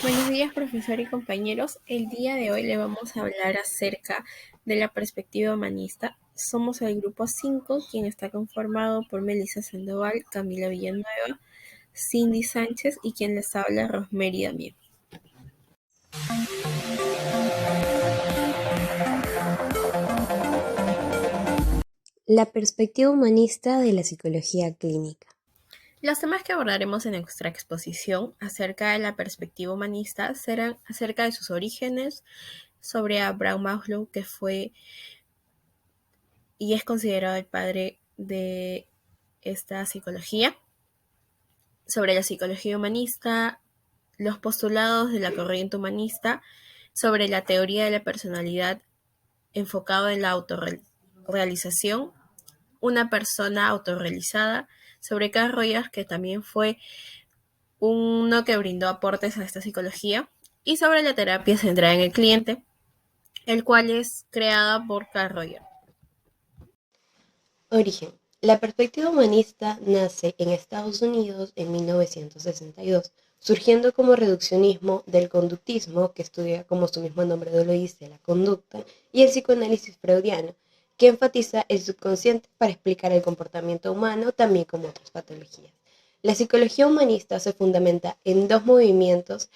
Buenos días, profesor y compañeros. El día de hoy le vamos a hablar acerca de la perspectiva humanista. Somos el grupo 5, quien está conformado por Melissa Sandoval, Camila Villanueva, Cindy Sánchez y quien les habla, Rosemary Damián. La perspectiva humanista de la psicología clínica. Los temas que abordaremos en nuestra exposición acerca de la perspectiva humanista serán acerca de sus orígenes, sobre Abraham Maslow, que fue y es considerado el padre de esta psicología, sobre la psicología humanista, los postulados de la corriente humanista, sobre la teoría de la personalidad enfocado en la autorrealización, una persona autorrealizada, sobre Carl Rogers, que también fue uno que brindó aportes a esta psicología, y sobre la terapia centrada en el cliente, el cual es creada por Carl Rogers. Origen. La perspectiva humanista nace en Estados Unidos en 1962, surgiendo como reduccionismo del conductismo, que estudia, como su mismo nombre lo dice, la conducta, y el psicoanálisis freudiano, que enfatiza el subconsciente para explicar el comportamiento humano, también como otras patologías. La psicología humanista se fundamenta en dos movimientos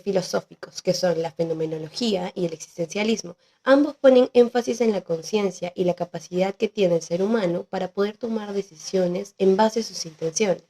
filosóficos, que son la fenomenología y el existencialismo. Ambos ponen énfasis en la conciencia y la capacidad que tiene el ser humano para poder tomar decisiones en base a sus intenciones.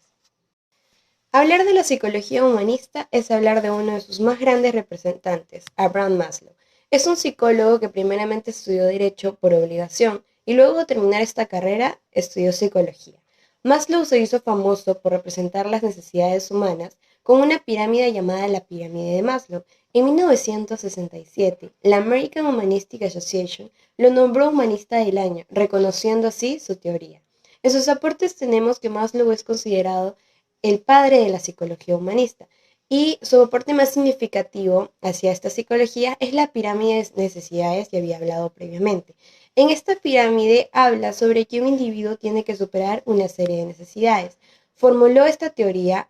Hablar de la psicología humanista es hablar de uno de sus más grandes representantes, Abraham Maslow. Es un psicólogo que primeramente estudió Derecho por obligación y luego de terminar esta carrera estudió Psicología. Maslow se hizo famoso por representar las necesidades humanas con una pirámide llamada la pirámide de Maslow. En 1967, la American Humanistic Association lo nombró humanista del año, reconociendo así su teoría. En sus aportes tenemos que Maslow es considerado el padre de la psicología humanista, y su aporte más significativo hacia esta psicología es la pirámide de necesidades que había hablado previamente. En esta pirámide habla sobre que un individuo tiene que superar una serie de necesidades. Formuló esta teoría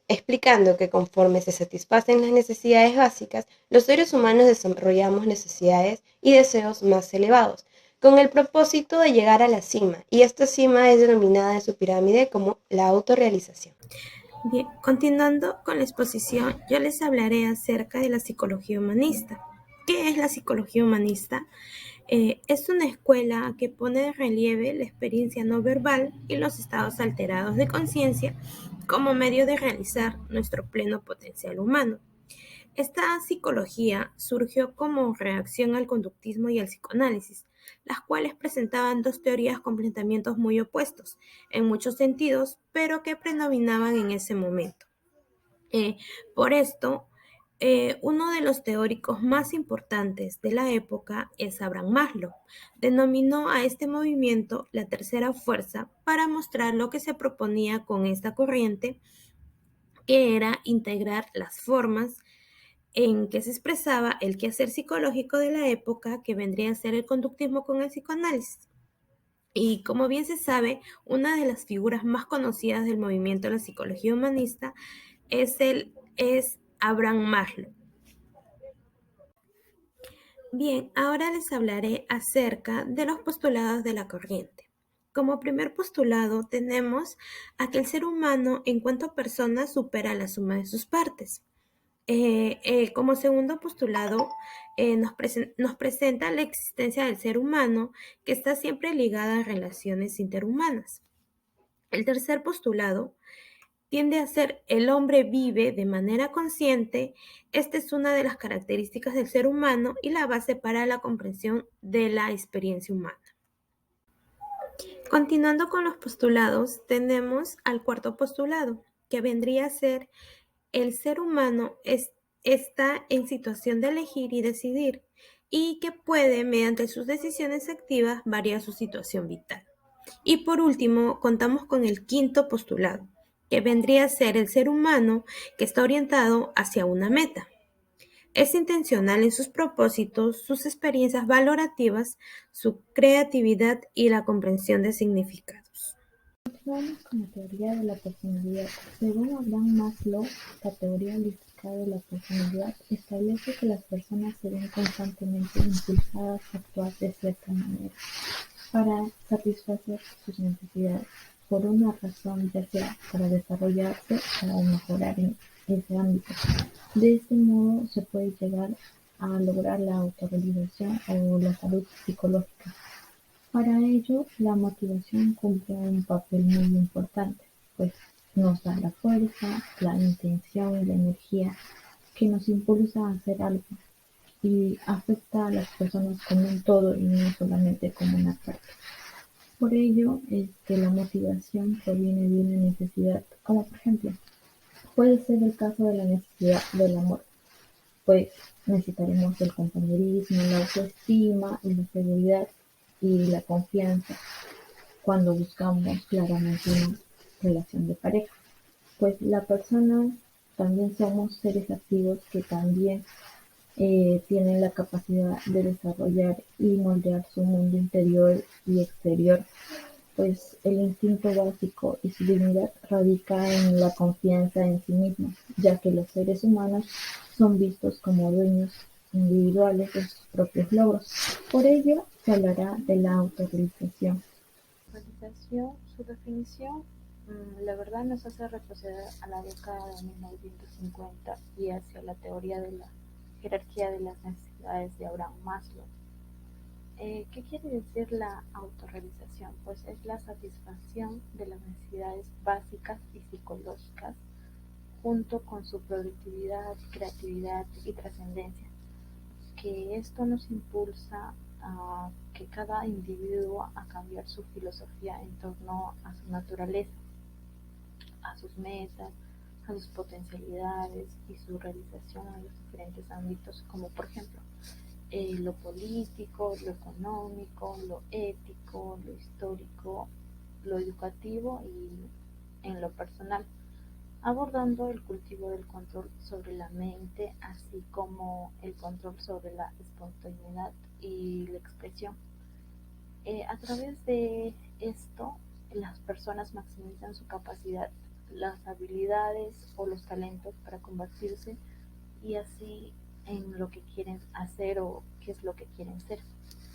explicando que conforme se satisfacen las necesidades básicas, los seres humanos desarrollamos necesidades y deseos más elevados, con el propósito de llegar a la cima, y esta cima es denominada en su pirámide como la autorrealización. Bien, continuando con la exposición, yo les hablaré acerca de la psicología humanista. ¿Qué es la psicología humanista? Es una escuela que pone de relieve la experiencia no verbal y los estados alterados de conciencia como medio de realizar nuestro pleno potencial humano. Esta psicología surgió como reacción al conductismo y al psicoanálisis, las cuales presentaban dos teorías con planteamientos muy opuestos en muchos sentidos, pero que predominaban en ese momento. Por esto, uno de los teóricos más importantes de la época es Abraham Maslow. Denominó a este movimiento la tercera fuerza para mostrar lo que se proponía con esta corriente, que era integrar las formas en que se expresaba el quehacer psicológico de la época, que vendría a ser el conductismo con el psicoanálisis. Y como bien se sabe, una de las figuras más conocidas del movimiento de la psicología humanista es Abraham Maslow. Bien, ahora les hablaré acerca de los postulados de la corriente. Como primer postulado tenemos a que el ser humano en cuanto a persona supera la suma de sus partes. Como segundo postulado, nos presenta la existencia del ser humano, que está siempre ligada a relaciones interhumanas. El tercer postulado tiende a ser el hombre vive de manera consciente. Esta es una de las características del ser humano y la base para la comprensión de la experiencia humana. Continuando con los postulados, tenemos al cuarto postulado, que vendría a ser el ser humano está en situación de elegir y decidir, y que puede, mediante sus decisiones activas, variar su situación vital. Y por último, contamos con el quinto postulado, que vendría a ser el ser humano que está orientado hacia una meta. Es intencional en sus propósitos, sus experiencias valorativas, su creatividad y la comprensión de significados. Continuamos con la teoría de la personalidad. Según Abraham Maslow, la teoría holística de la personalidad establece que las personas se ven constantemente impulsadas a actuar de cierta manera para satisfacer sus necesidades, por una razón, ya sea para desarrollarse o mejorar en ese ámbito. De este modo se puede llegar a lograr la autorrealización o la salud psicológica. Para ello, la motivación cumple un papel muy importante, pues nos da la fuerza, la intención y la energía que nos impulsa a hacer algo y afecta a las personas como un todo y no solamente como una parte. Por ello, la motivación proviene de una necesidad, como por ejemplo, puede ser el caso de la necesidad del amor, pues necesitaremos el compañerismo, la autoestima y la seguridad y la confianza cuando buscamos claramente una relación de pareja. Pues la persona también somos seres activos que también tienen la capacidad de desarrollar y moldear su mundo interior y exterior, pues el instinto básico y su dignidad radica en la confianza en sí mismos, ya que los seres humanos son vistos como dueños individuales de sus propios logros. Por ello, se hablará de la autorrealización. Autorrealización, su definición, la verdad nos hace retroceder a la década de 1950 y hacia la teoría de la jerarquía de las necesidades de Abraham Maslow. ¿Qué quiere decir la autorrealización? Pues es la satisfacción de las necesidades básicas y psicológicas junto con su productividad, creatividad y trascendencia, que esto nos impulsa a que cada individuo a cambiar su filosofía en torno a su naturaleza, a sus metas, a sus potencialidades y su realización en los diferentes ámbitos, como por ejemplo lo político, lo económico, lo ético, lo histórico, lo educativo y en lo personal, abordando el cultivo del control sobre la mente, así como el control sobre la espontaneidad y la expresión. A través de esto, las personas maximizan su capacidad, las habilidades o los talentos para convertirse y así en lo que quieren hacer o qué es lo que quieren ser.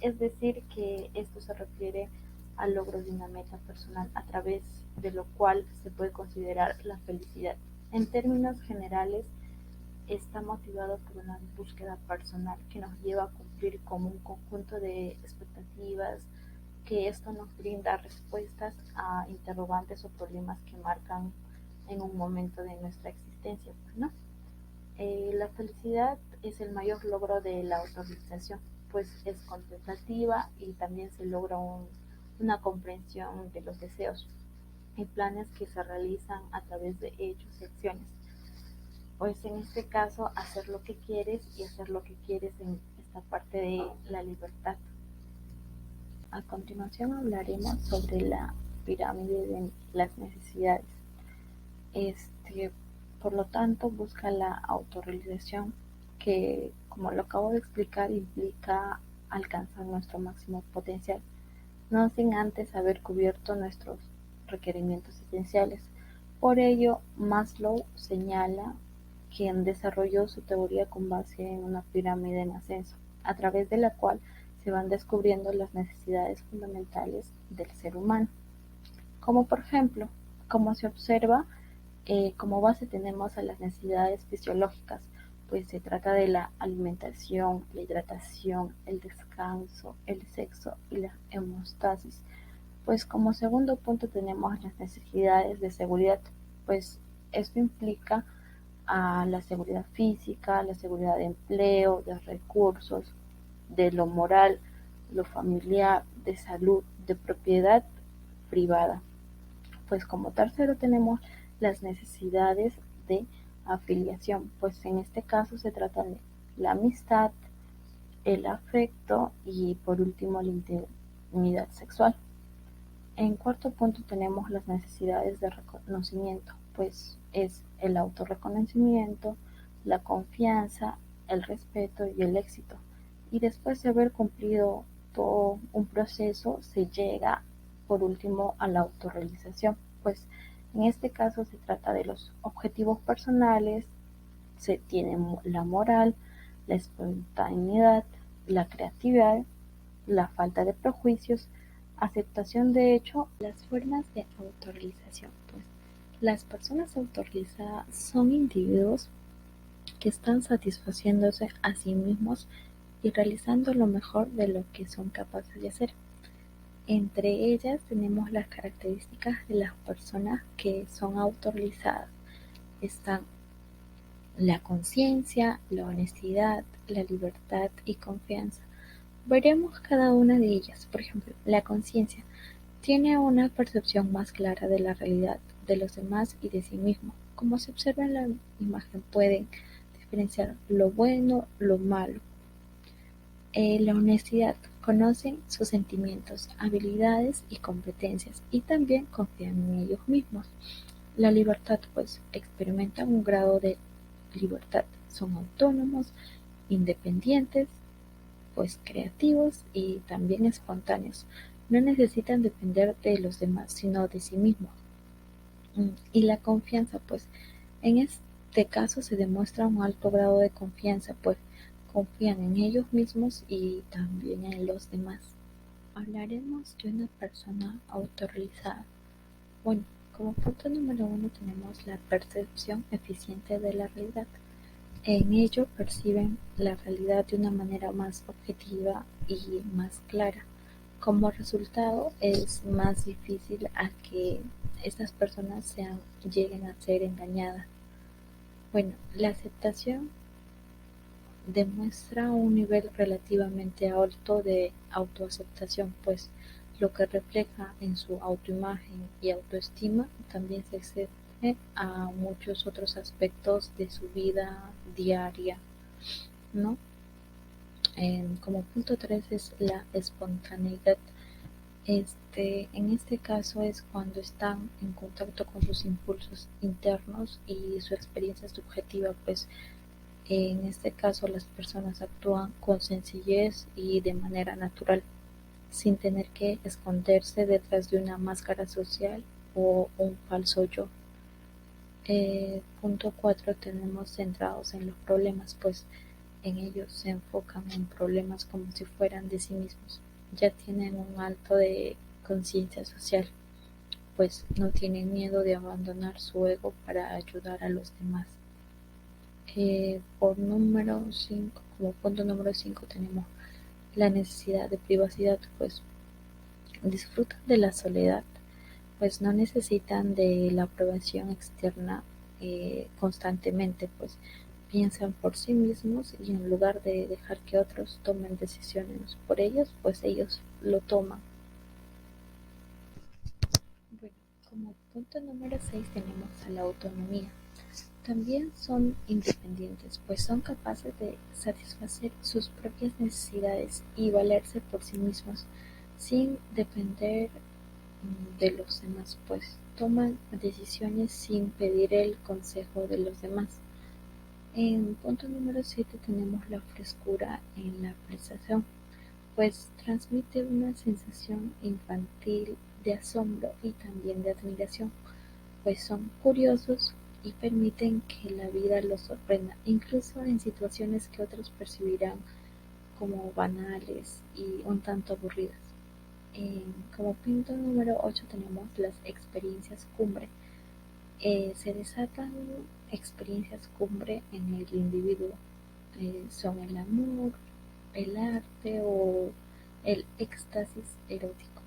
Es decir, que esto se refiere al logro de una meta personal a través de lo cual se puede considerar la felicidad. En términos generales, está motivado por una búsqueda personal que nos lleva a cumplir con un conjunto de expectativas, que esto nos brinda respuestas a interrogantes o problemas que marcan en un momento de nuestra existencia, pues, ¿no? La felicidad es el mayor logro de la autorrealización, pues es contemplativa y también se logra una comprensión de los deseos y planes que se realizan a través de hechos y acciones. Pues en este caso, hacer lo que quieres y hacer lo que quieres en esta parte de la libertad. A continuación hablaremos sobre la pirámide de las necesidades. Este, por lo tanto, busca la autorrealización que, como lo acabo de explicar, implica alcanzar nuestro máximo potencial, no sin antes haber cubierto nuestros requerimientos esenciales. Por ello, Maslow señala quien desarrolló su teoría con base en una pirámide en ascenso, a través de la cual se van descubriendo las necesidades fundamentales del ser humano. Como por ejemplo, como se observa, como base tenemos a las necesidades fisiológicas, pues se trata de la alimentación, la hidratación, el descanso, el sexo y la hemostasis. Pues como segundo punto tenemos las necesidades de seguridad, pues esto implica a la seguridad física, la seguridad de empleo, de recursos, de lo moral, lo familiar, de salud, de propiedad privada. Pues como tercero tenemos las necesidades de afiliación, pues en este caso se trata de la amistad, el afecto y por último la intimidad sexual. En cuarto punto tenemos las necesidades de reconocimiento, pues es el autorreconocimiento, la confianza, el respeto y el éxito. Y después de haber cumplido todo un proceso, se llega por último a la autorrealización, pues en este caso se trata de los objetivos personales, se tiene la moral, la espontaneidad, la creatividad, la falta de prejuicios, aceptación de hecho, las formas de autorrealización. Pues las personas autorrealizadas son individuos que están satisfaciéndose a sí mismos y realizando lo mejor de lo que son capaces de hacer. Entre ellas tenemos las características de las personas que son autorrealizadas. Están la conciencia, la honestidad, la libertad y confianza. Veremos cada una de ellas. Por ejemplo, la conciencia tiene una percepción más clara de la realidad, de los demás y de sí mismo. Como se observa en la imagen, pueden diferenciar lo bueno, lo malo. La honestidad, conocen sus sentimientos, habilidades y competencias y también confían en ellos mismos. La libertad, pues, experimentan un grado de libertad, son autónomos, independientes, pues creativos y también espontáneos. No necesitan depender de los demás, sino de sí mismos. Y la confianza, pues en este caso se demuestra un alto grado de confianza, pues confían en ellos mismos y también en los demás. Hablaremos de una persona autorrealizada. Bueno, como punto número uno tenemos la percepción eficiente de la realidad. En ello perciben la realidad de una manera más objetiva y más clara. Como resultado, es más difícil a que estas personas lleguen a ser engañadas. Bueno, la aceptación demuestra un nivel relativamente alto de autoaceptación, pues lo que refleja en su autoimagen y autoestima también se excede a muchos otros aspectos de su vida diaria, ¿no? Como punto 3 es la espontaneidad. En este caso es cuando están en contacto con sus impulsos internos y su experiencia subjetiva, pues en este caso las personas actúan con sencillez y de manera natural, sin tener que esconderse detrás de una máscara social o un falso yo. Punto 4 tenemos centrados en los problemas, pues en ellos se enfocan en problemas como si fueran de sí mismos. Ya tienen un alto de conciencia social, pues no tienen miedo de abandonar su ego para ayudar a los demás. Como punto número 5 tenemos la necesidad de privacidad, pues disfrutan de la soledad, pues no necesitan de la aprobación externa constantemente, pues piensan por sí mismos y en lugar de dejar que otros tomen decisiones por ellos, pues ellos lo toman. Bueno, como punto número 6 tenemos a la autonomía. También son independientes, pues son capaces de satisfacer sus propias necesidades y valerse por sí mismos sin depender de los demás, pues toman decisiones sin pedir el consejo de los demás. En punto número 7 tenemos la frescura en la apreciación, pues transmite una sensación infantil de asombro y también de admiración, pues son curiosos y permiten que la vida los sorprenda, incluso en situaciones que otros percibirán como banales y un tanto aburridas. Como punto número 8 tenemos las experiencias cumbre. Se desatan experiencias cumbre en el individuo. Son el amor, el arte o el éxtasis erótico.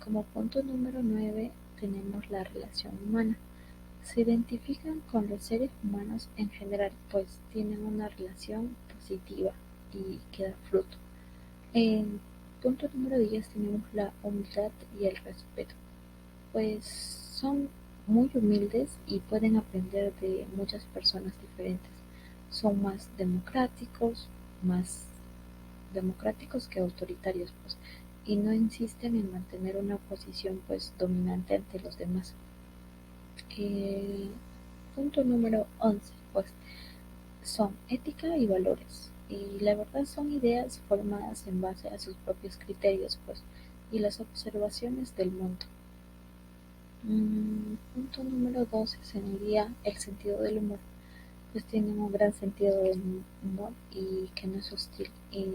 Como punto número 9 tenemos la relación humana. Se identifican con los seres humanos en general, pues tienen una relación positiva y que da fruto. En punto número 10 tenemos la humildad y el respeto, pues son muy humildes y pueden aprender de muchas personas diferentes. Son más democráticos que autoritarios, pues, y no insisten en mantener una posición pues dominante ante los demás. Eh, Punto número 11, pues son ética y valores. Y la verdad son ideas formadas en base a sus propios criterios, pues y las observaciones del mundo. Punto número 12 sería el sentido del humor. Pues tienen un gran sentido del humor y que no es hostil y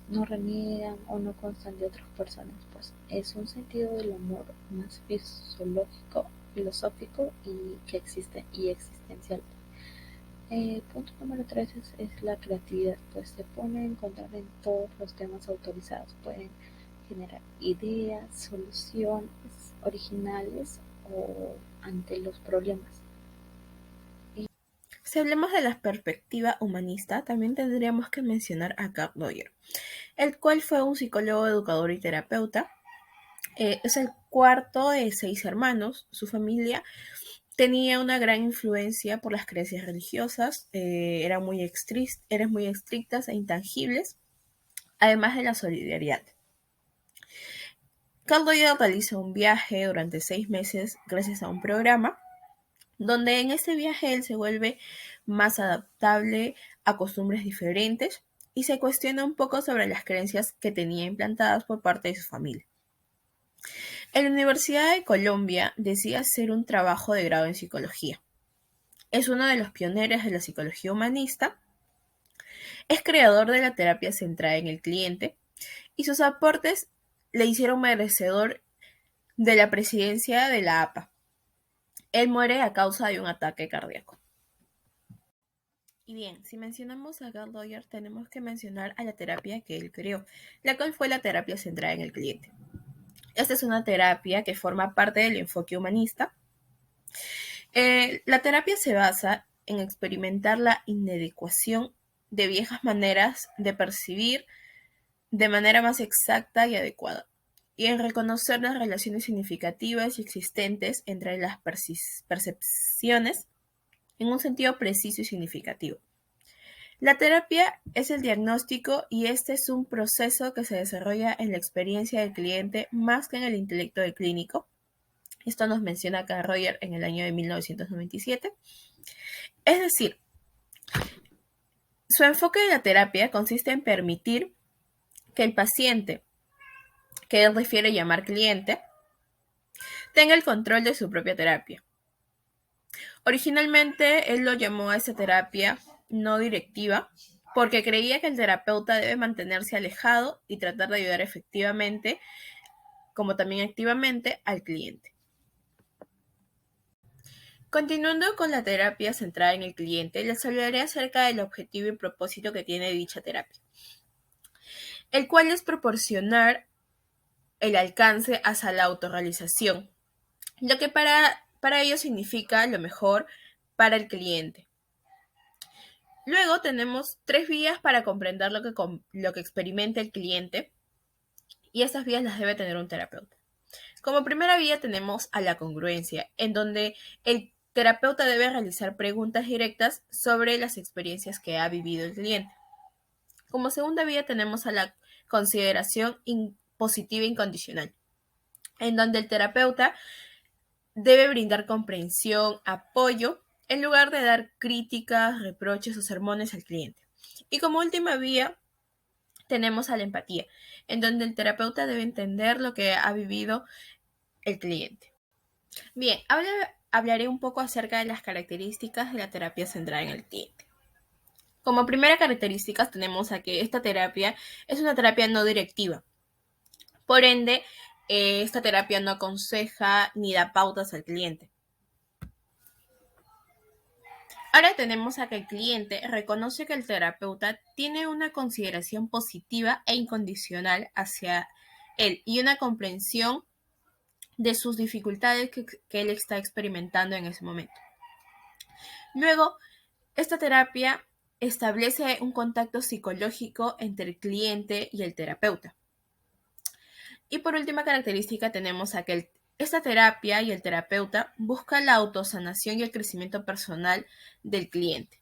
no reniegan o no constan de otras personas, pues es un sentido del humor más fisiológico, filosófico y que existe y existencial. Punto número 3 es la creatividad, pues se pone a encontrar en todos los temas autorizados, pueden generar ideas, soluciones originales o ante los problemas. Si hablamos de la perspectiva humanista, también tendríamos que mencionar a Carl Doyer, el cual fue un psicólogo, educador y terapeuta. Es el cuarto de 6 hermanos. Su familia tenía una gran influencia por las creencias religiosas, eran muy estrictas e intangibles, además de la solidaridad. Carl Doyer realiza un viaje durante 6 meses gracias a un programa, donde en este viaje él se vuelve más adaptable a costumbres diferentes y se cuestiona un poco sobre las creencias que tenía implantadas por parte de su familia. En la Universidad de Colombia decide hacer un trabajo de grado en psicología. Es uno de los pioneros de la psicología humanista, es creador de la terapia centrada en el cliente y sus aportes le hicieron merecedor de la presidencia de la APA. Él muere a causa de un ataque cardíaco. Y bien, si mencionamos a Carl Doyer, tenemos que mencionar a la terapia que él creó, la cual fue la terapia centrada en el cliente. Esta es una terapia que forma parte del enfoque humanista. La terapia se basa en experimentar la inadecuación de viejas maneras de percibir de manera más exacta y adecuada, y en reconocer las relaciones significativas y existentes entre las percepciones en un sentido preciso y significativo. La terapia es el diagnóstico y este es un proceso que se desarrolla en la experiencia del cliente más que en el intelecto del clínico. Esto nos menciona Carl Doyer en el año de 1997. Es decir, su enfoque de la terapia consiste en permitir que el paciente, que él refiere llamar cliente, tenga el control de su propia terapia. Originalmente, él lo llamó a esta terapia no directiva porque creía que el terapeuta debe mantenerse alejado y tratar de ayudar efectivamente, como también activamente, al cliente. Continuando con la terapia centrada en el cliente, les hablaré acerca del objetivo y propósito que tiene dicha terapia, el cual es proporcionar el alcance hacia la autorrealización, lo que para ello significa lo mejor para el cliente. Luego tenemos 3 vías para comprender lo que experimenta el cliente, y estas vías las debe tener un terapeuta. Como primera vía tenemos a la congruencia, en donde el terapeuta debe realizar preguntas directas sobre las experiencias que ha vivido el cliente. Como segunda vía tenemos a la consideración positiva incondicional, en donde el terapeuta debe brindar comprensión, apoyo, en lugar de dar críticas, reproches o sermones al cliente. Y como última vía tenemos a la empatía, en donde el terapeuta debe entender lo que ha vivido el cliente. Bien, hablaré un poco acerca de las características de la terapia centrada en el cliente. Como primera característica tenemos a que esta terapia es una terapia no directiva. Por ende, esta terapia no aconseja ni da pautas al cliente. Ahora tenemos a que el cliente reconoce que el terapeuta tiene una consideración positiva e incondicional hacia él y una comprensión de sus dificultades que él está experimentando en ese momento. Luego, esta terapia establece un contacto psicológico entre el cliente y el terapeuta. Y por última característica tenemos a que esta terapia y el terapeuta buscan la autosanación y el crecimiento personal del cliente.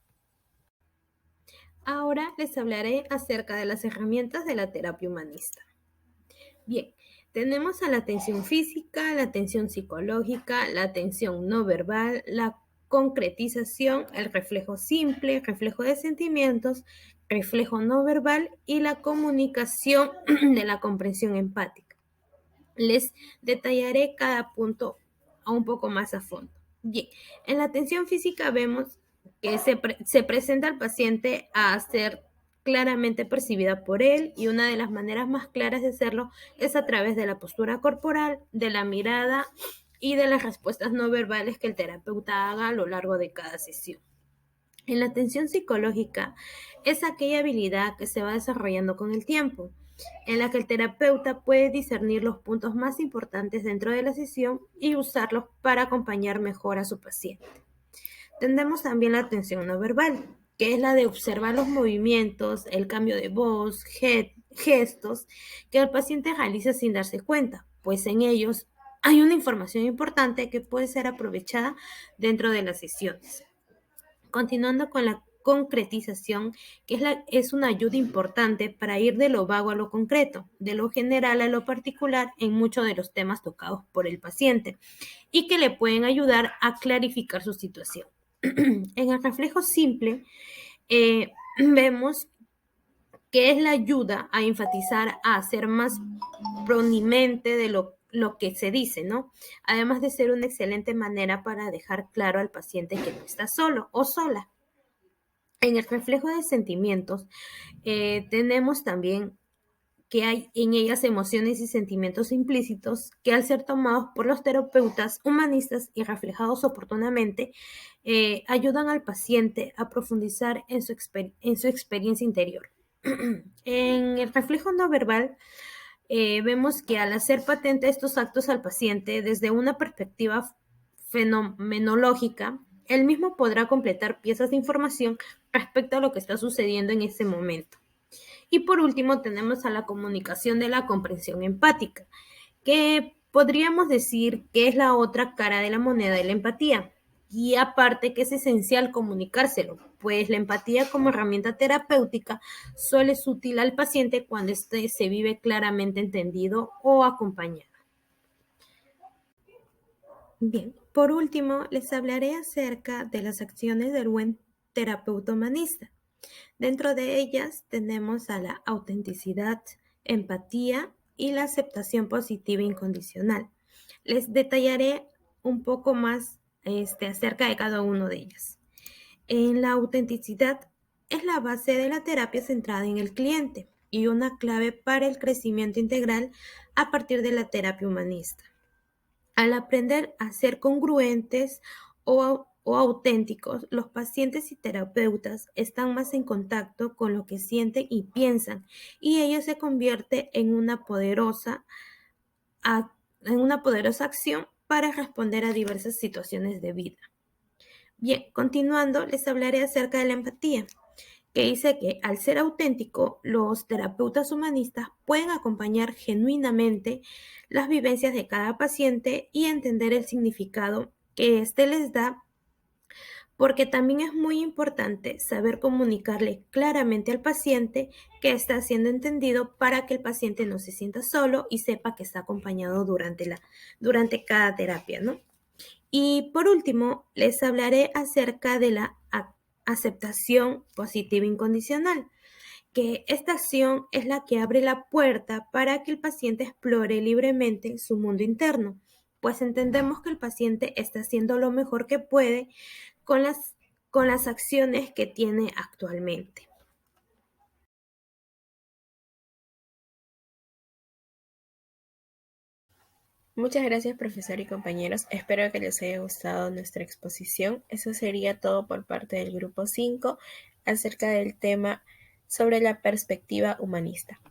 Ahora les hablaré acerca de las herramientas de la terapia humanista. Bien, tenemos a la atención física, la atención psicológica, la atención no verbal, la concretización, el reflejo simple, reflejo de sentimientos, reflejo no verbal y la comunicación de la comprensión empática. Les detallaré cada punto un poco más a fondo. Bien, en la atención física vemos que se presenta al paciente a ser claramente percibida por él, y una de las maneras más claras de hacerlo es a través de la postura corporal, de la mirada y de las respuestas no verbales que el terapeuta haga a lo largo de cada sesión. En la atención psicológica es aquella habilidad que se va desarrollando con el tiempo, en la que el terapeuta puede discernir los puntos más importantes dentro de la sesión y usarlos para acompañar mejor a su paciente. Tendremos también la atención no verbal, que es la de observar los movimientos, el cambio de voz, gestos que el paciente realiza sin darse cuenta, pues en ellos hay una información importante que puede ser aprovechada dentro de las sesiones. Continuando con la concretización, que es una ayuda importante para ir de lo vago a lo concreto, de lo general a lo particular en muchos de los temas tocados por el paciente, y que le pueden ayudar a clarificar su situación. En el reflejo simple, vemos que es la ayuda a enfatizar, a ser más prominente de lo que se dice, ¿no? Además de ser una excelente manera para dejar claro al paciente que no está solo o sola. En el reflejo de sentimientos, tenemos también que hay en ellas emociones y sentimientos implícitos que, al ser tomados por los terapeutas humanistas y reflejados oportunamente, ayudan al paciente a profundizar en su experiencia interior. En el reflejo no verbal, vemos que al hacer patente estos actos al paciente desde una perspectiva fenomenológica, él mismo podrá completar piezas de información respecto a lo que está sucediendo en ese momento. Y por último tenemos a la comunicación de la comprensión empática, que podríamos decir que es la otra cara de la moneda de la empatía. Y aparte que es esencial comunicárselo, pues la empatía como herramienta terapéutica solo es útil al paciente cuando éste se vive claramente entendido o acompañado. Bien, por último les hablaré acerca de las acciones del buen terapeuta humanista. Dentro de ellas tenemos a la autenticidad, empatía y la aceptación positiva e incondicional. Les detallaré un poco más acerca de cada uno de ellas. En la autenticidad es la base de la terapia centrada en el cliente y una clave para el crecimiento integral a partir de la terapia humanista. Al aprender a ser congruentes o auténticos, los pacientes y terapeutas están más en contacto con lo que sienten y piensan, y ello se convierte en una poderosa acción para responder a diversas situaciones de vida. Bien, continuando, les hablaré acerca de la empatía, que dice que al ser auténtico, los terapeutas humanistas pueden acompañar genuinamente las vivencias de cada paciente y entender el significado que éste les da, porque también es muy importante saber comunicarle claramente al paciente que está siendo entendido para que el paciente no se sienta solo y sepa que está acompañado durante cada terapia, ¿no? Y por último, les hablaré acerca de la aceptación positiva incondicional, que esta acción es la que abre la puerta para que el paciente explore libremente su mundo interno, pues entendemos que el paciente está haciendo lo mejor que puede con las acciones que tiene actualmente. Muchas gracias, profesor y compañeros. Espero que les haya gustado nuestra exposición. Eso sería todo por parte del grupo 5 acerca del tema sobre la perspectiva humanista.